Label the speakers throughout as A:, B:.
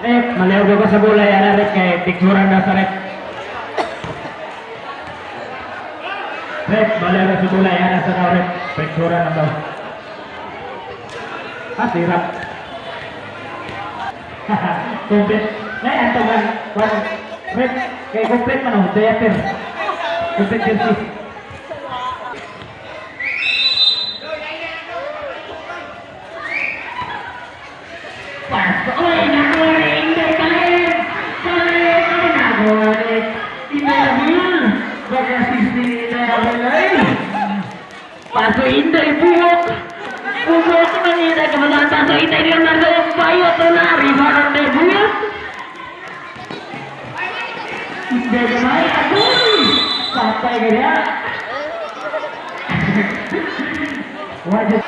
A: Rep, maliw ka sa bola yan, Rep, kay picturean na sa Rep. Rep, maliw ka sa bola yan, sa daw, Rep, picturean na daw. Sirap. Komplit. Nay, antogan. Rep, kay komplit man ang diaper. Komplit jersey. Oy, nakulit! Hindi kalit! Kalit! Ay, nakulit! Inabil! Baka sisi inabil ay! Paso inday buhok! Buhok ng inday kapalaan! Paso inday Leonardo yung bayo ito na! Ribarang na buhok! Inday kamay! Agoy! Patay ka niya! Wajib!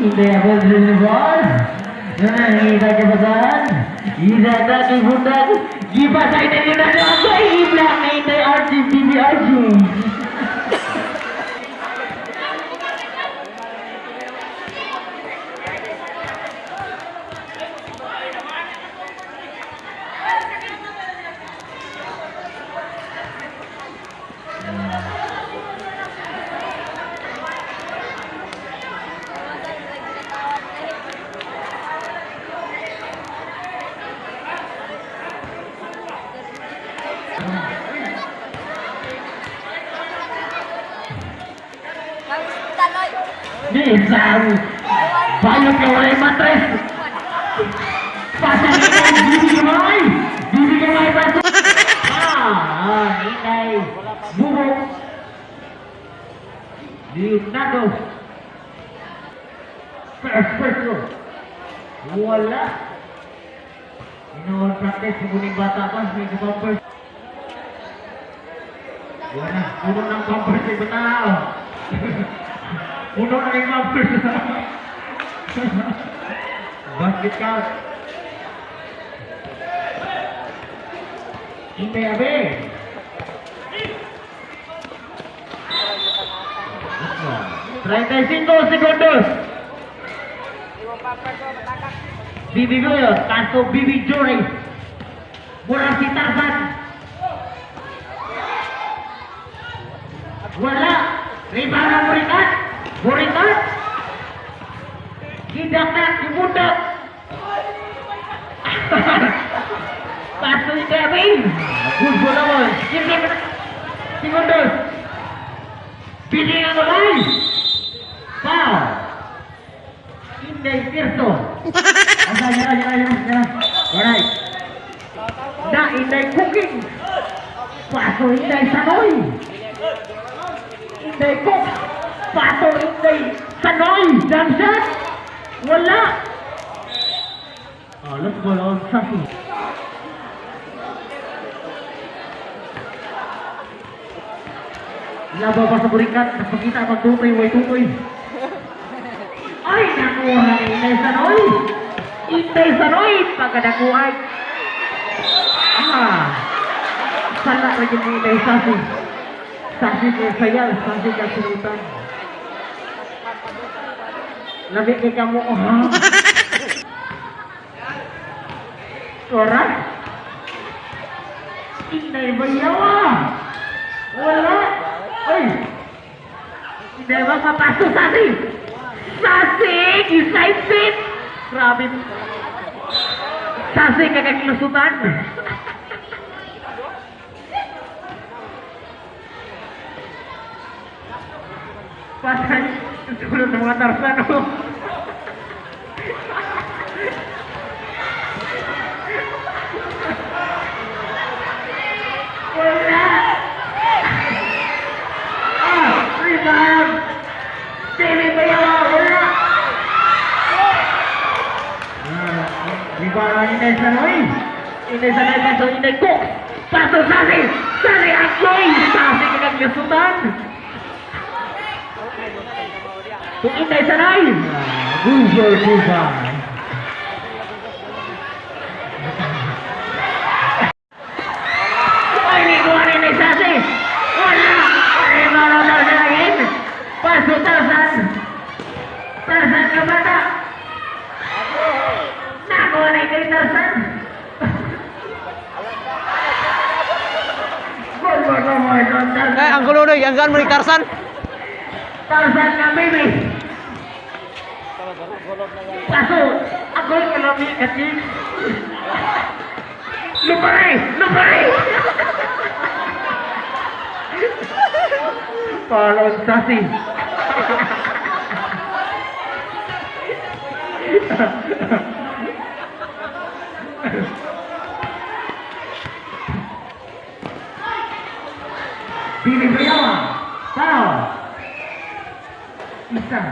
A: Indah berjubah, indah kebesaran, indah tadi budak, jiwa saya ini dah apa indah indah arti bibi arti. Nissan banyak yang oleh matres pasang bibi kemai batu ini buruk di nado perfecto wala ini praktis kuning bata pas di bumper wala kuno ng bumper si betal uno na yung bumper basket card Inde abe 35 segundos Bibi Goyo tanto Bibi Jory murah si Tarzan wala ribara Burikat tidak nak dibudak pasti kami gugur namun segundos pilih yang lain wow Inday Tirto nyerah alright nah Inday Cooking paso Inday Sanoy Inday Cook paso Inday Sanoy Jamsat wala let's go on Safi labaw pa sa burikat nagpakita ang tutoy ay nakuha ni Inday Sanoy pagkadakuan sana rin ni Inday Safi ko sayal Safi ka sinutan Labi kay kamu Suara Inday bayawa wala ay Inday ba papasok Sasi gisaipit grabe Sasi kakakilusutan pasal sudah mga Tarzan wala rebound Dili Bayawa wala rebound Inday Sanoy paso Inday Cook paso Sari Akoy Sasi kakakilusutan Inday Sanoy Gugur ay nikuha ni Inday Sasi wala ay marunong na lagin paso Tarzan
B: Tarzan mo ni Tarzan.
A: Tarzan na baby. Paso, ako yung kalami kasi. Lupari! Lupari! Palon sasi. Billy Briawa, foul. Isa.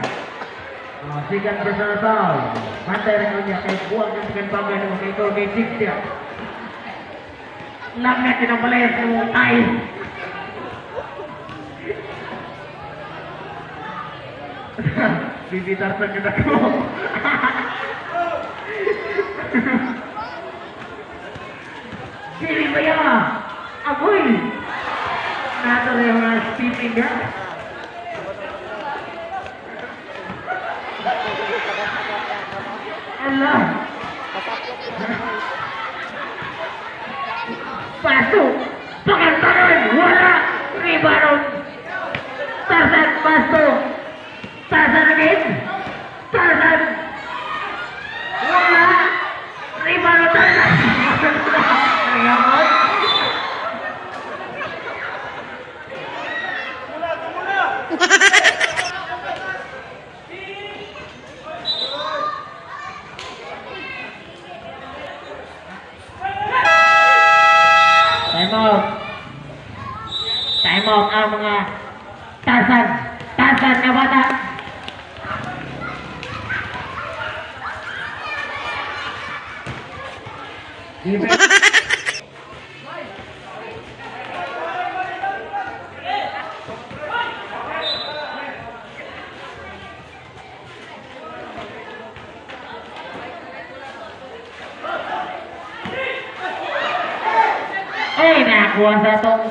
A: Sikat bersama foul. Mantai dengan dia kay buang ng second bumper ng mga ito kay Sixtia. Lamnya tinabalayas ng ay. Bibitar sa kita ko. Billy Briawa, agoy. Nato rin mga speaking ka. Allah. Pasok. Pakantaran. Wala. Rebound. Tarzan. Pasok. Tarzan again. Tarzan. Wala. Rebound. Tarzan. Ngayon. Time out ang mga Tarzan na bata. Eh, nakuha sa itong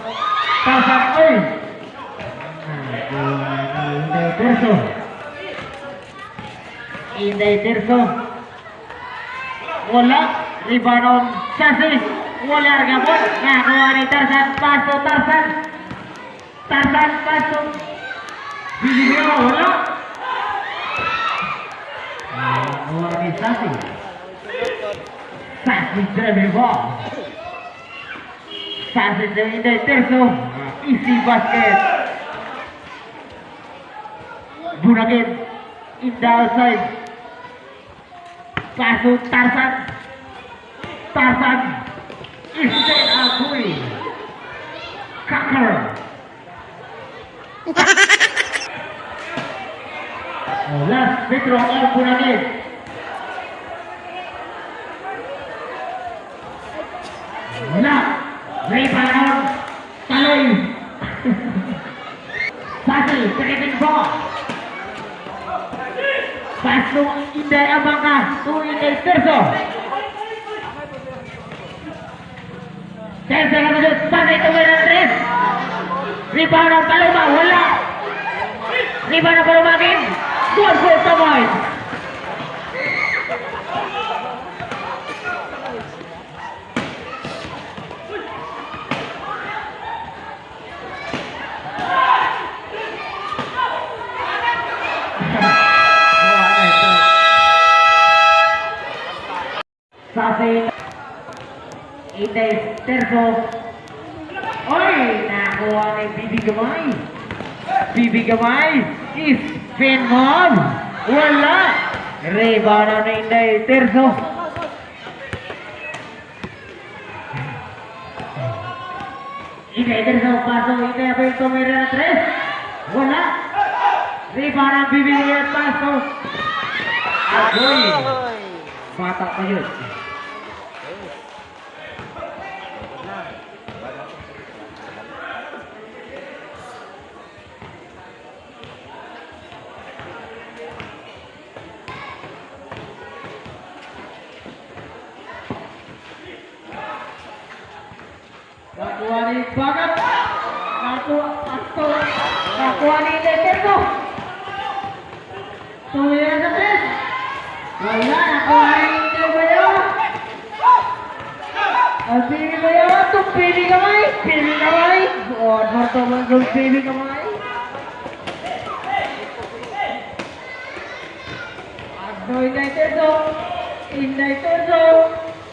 A: Tarzan. Inday Tirso. Wala. Rebound Sasi. Wala gabon. Nakuha ni Tarzan. Paso Tarzan. Tarzan paso. Bibigyan mo. Wala. Nakuha ni Sasi. Sasi driving ball. Sasi dari Inday Tirso. Isi basket. Bunagin. Indah outside. Pasu Tarzan. Tarzan. Instead Agui. Kakar. Last free throw all Bunagin. Nah, rebound. Taloy. Sasi driving ball. Paso Inday Abangka to Inday Tirso. Tirso na masuk. Sasi tuloy ng tres. Rebound ng Paloma. Wala. Rebound ng Paloma again. Good for Tomoy. Sasi Inday Tirso. Oy, nakuha ni Bibi Gamay. Bibi Gamay is Finmon. Wala. Rebound ni Inday Tirso. Inday Tirso paso. Inday apa yung tumira na tres? Wala. Rebound ang Bibi Gamay paso. Agoy. Mata pa yun. Nakuha ni Bagat. Nakuha ni Tirso. Tumira sa tres. Wala. Nakuha ni Tirso. Pili Gamay. Pili Gamay. Oh, Marto Manggol Pili Gamay. Inday Terzo. Inday Terzo.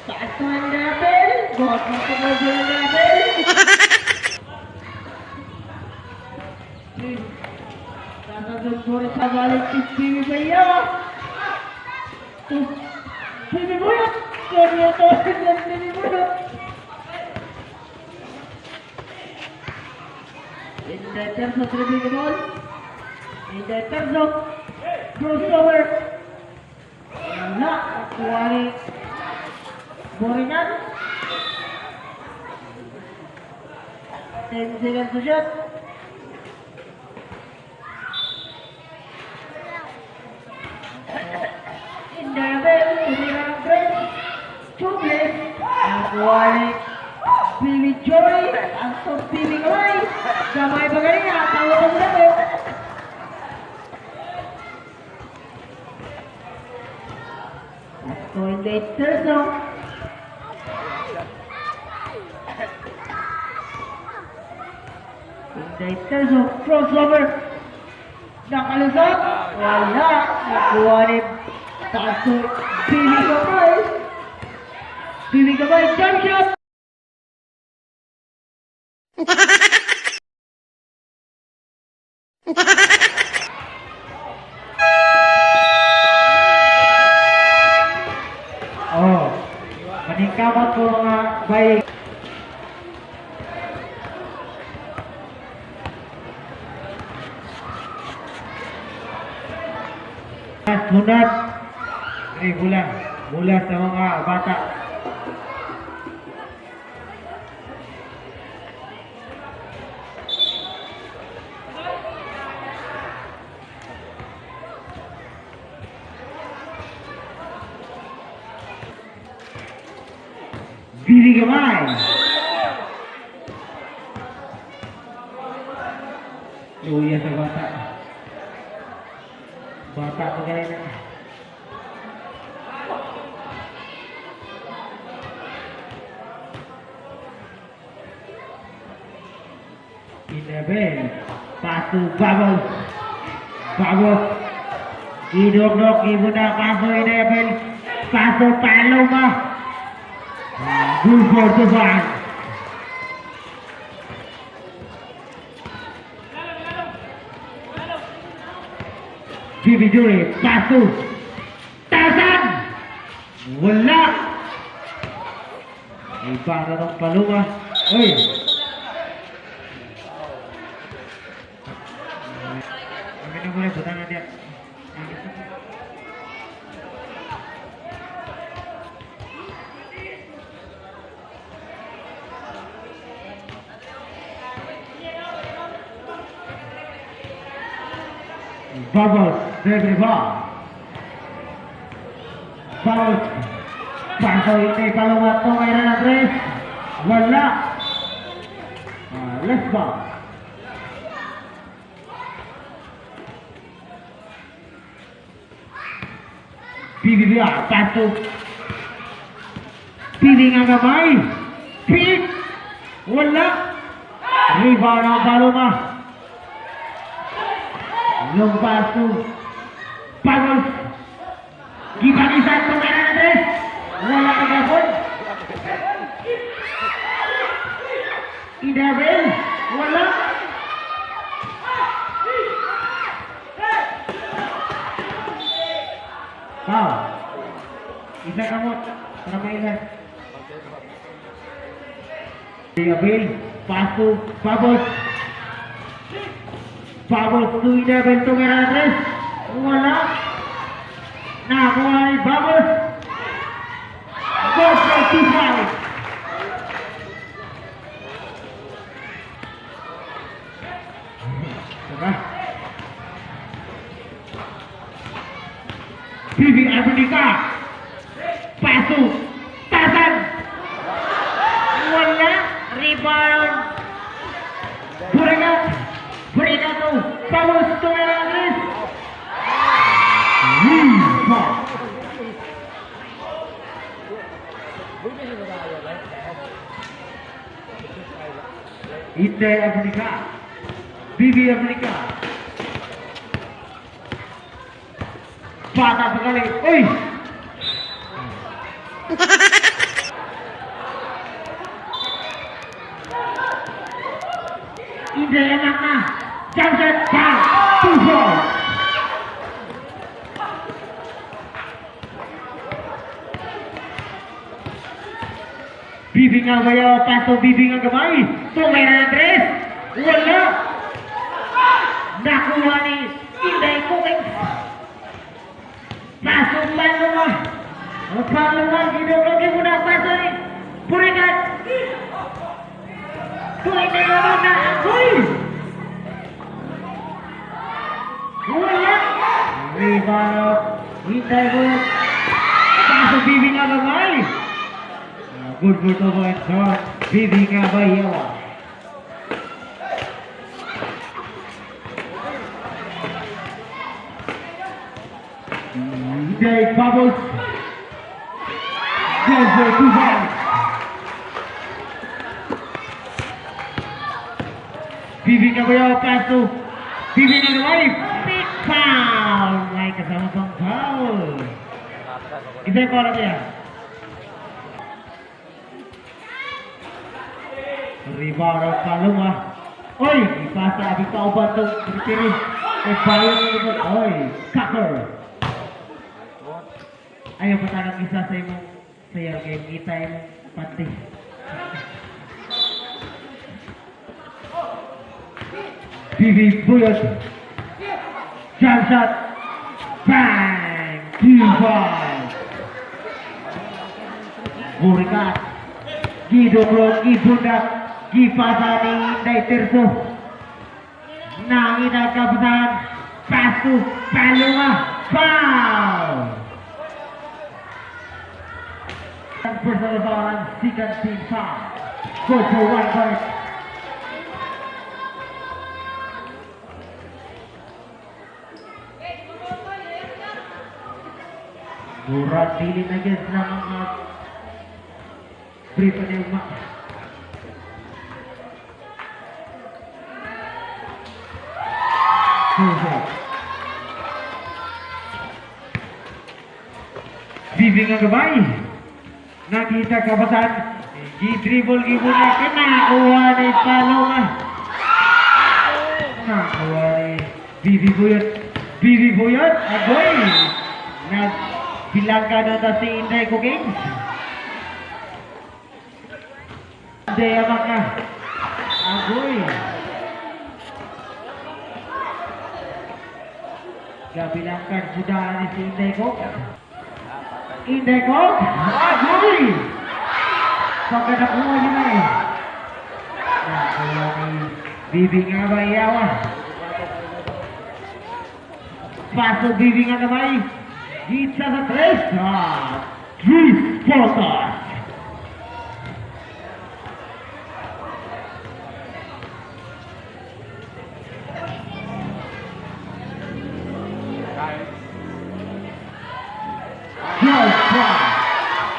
A: Taas ko ang Abel. Bot mo sa bobo ng Abel. Sasagot mo rin sa balik si Bibi Bayaw. Bibi Buyot. Sorry ito. Bibi Buyot. Inday Terzo dribbling the ball. Inday Terzo. Crossover. Wala. Kuwari. Boringan. 10 seconds to shot. Inday Abel. Tumira ng break. Chublet. Kuwari. Bibi Joy. Ang Bibi Kamay. Kamay pa kanina. Tawag ang dabo. So Inday Terzo. Inday Terzo. Crossover. Nakalusot. Wala. Nakuha ni Taso. Bibi Kamay. Bibi Kamay. Jump shot. Oh, maningkamot ko mga baik. Sunod, mula sa mga bata. Bibi Kamay. Luya sa bata. Bata pa ganyan na. Inabel. Pasu Babos. Babos. Idok-dok ibu na pasu Inabel. Pasu Paloma. Good for the fans. Bibi Joy, Pasu, Tarzan, wala. Iba na ng Paloma. Uy. Kami na muna, butangan niya. Bubbles, every ball. Bubbles. Paso Inday Paloma, tumira na tres. Wala. Left ball. Bibi paso. Bibi nga gamay. Pick. Wala. Rebound ang Paloma. Long pass to Pagos. Gibang isa itong kaya na tres. Wala ka gapon. Inabel. Wala. Wow. Isa kamot. Para maingat. Inabel. Pass to Pagos. Babos to Inabel tumira na tres. Wala. Nakuha ni Babos. Goal for 2-5. Diba? Bibi Arbonica. Paso. Tarzan. Wala. Rebound. Buringat. Buringat to. Babos tumira na tres. Inday Arbonica. Bibi Arbonica. Bata sekali. Uy. Indah yang mana? Jangkat jang. Tujuh. Bibing ang kayo, paso bibing ang kamay. Tumay na Andres. Wala. Nakuha ni Inday Kuking. Paso Palunga. Palunga, ginugagi mo na paso ni Purikat. Tuloy na naman na agoy. Wala. Rebound. Inday Kuking. Paso bibing ang kamay. Good for the point shot. Bibing ang bayawa. Inday Bubbles. Goes for 2 points. Bibing ang bayawa. Paso. Bibing ang kamay. Big foul. May kasama pang foul. Inday ko lang yan. Rebound ang Palunga. Oy! Ipasa abis pa uban itong pinipiri. Bayan mo naman. Oy! Cutter! Ayaw pa tagang isa sa imong sayaw game. Kita imong pati. Bibi Buyot. Jump shot. Bang! 2-5. Burikat. Gidogrong, Gibundak. Gipasa ni Inday Tirso. Nangin ang kabutan. Pasu Palunga. Foul. Personal foul and second team foul. Go for 1 point. Murad pilih lagi sama beri penembak. Bibing ang gabay. Nakita kabataan. G-dribble gimuna. Kinakuha ni Palunga. Nakuha ni Bibi Buyot. Bibi Buyot. Agoy. Nagbilangka na si Inday Kuking. Inday amak na. Agoy. Gabilangkan sudah ni si Inday Kuking. Inday Kok, agoy! Pagkanak mo yun na eh. Nakuha ni Bibing ang bayawa. Paso Bibing ang kamay. Gitsa sa 3. 3 Portas.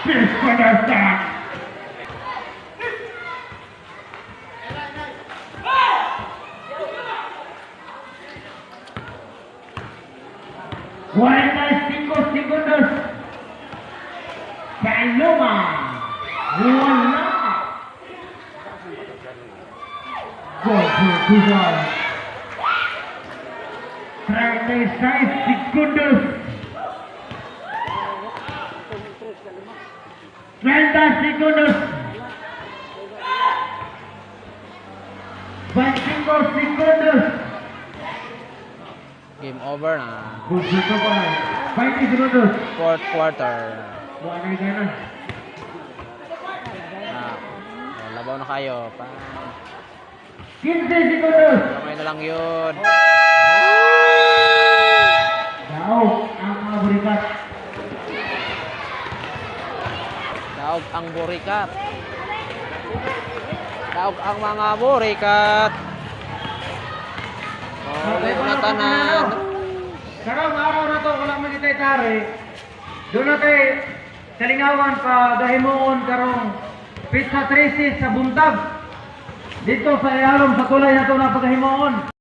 A: Fist for the sack. Segundos. Palunga. Wala. Go for 2 points. 36 segundos. 30 segundos. 25 segundos.
B: Game over na.
A: Gusto ko 20 segundos.
B: 4th quarter.
A: Buwan na gana.
B: Labaw na kayo.
A: 15 segundos.
B: Kamay na lang yun.
A: Daog ang mga burikat.
B: Daog ang burikat. Daog ang mga burikat. Ulit na tanan.
A: Karong araw na to, wala man itay tari. Doon natin kalingawan pa dahimuon karong pizza 3 sa buntag. Dito sa ialom sa tulay na to na paghimuon.